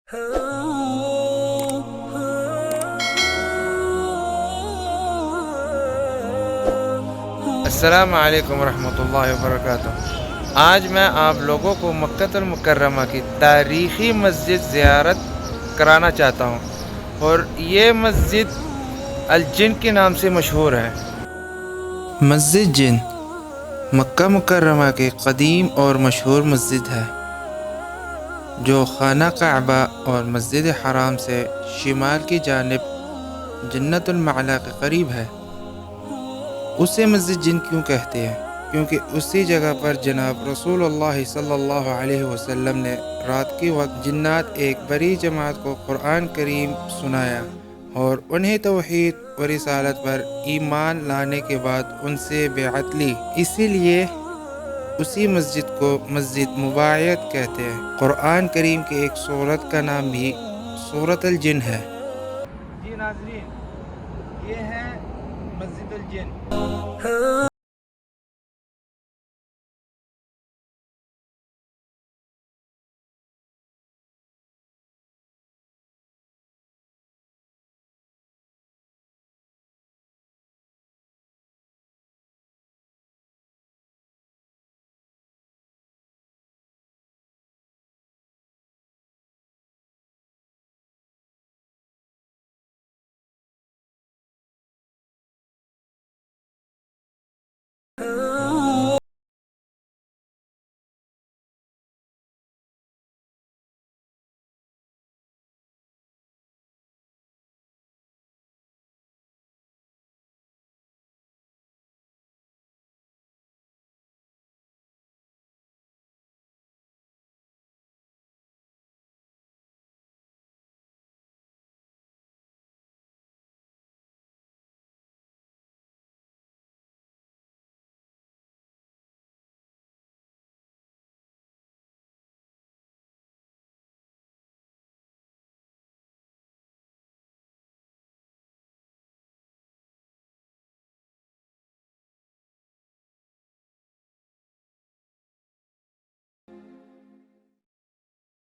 अस्सलामु अलैकुम रहमतुल्लाहि व बरकातुहू। आज मैं आप लोगों को मक्का मुकर्रमा की तारीख़ी मस्जिद ज़ियारत कराना चाहता हूँ और ये मस्जिद अल जिन के नाम से मशहूर है। मस्जिद जिन मक्का मुकर्रमा के कदीम और मशहूर मस्जिद है जो खाना काबा और मस्जिद हराम से शिमाल की जानिब जन्नतुल मअला के करीब है। उसे मस्जिद जिन क्यों कहते हैं? क्योंकि उसी जगह पर जनाब रसूलुल्लाह सल्लल्लाहु अलैहि वसल्लम ने रात के वक्त जिन्नात एक बड़ी जमात को कुरान करीम सुनाया और उन्हें तौहीद और रिसालत पर ईमान लाने के बाद उनसे बेअत ली। इसीलिए उसी मस्जिद को मस्जिद मुबायत कहते हैं। कुरान करीम की एक सूरत का नाम भी सूरत अल जिन है। जी नाज़रीन, ये है मस्जिद अल जिन।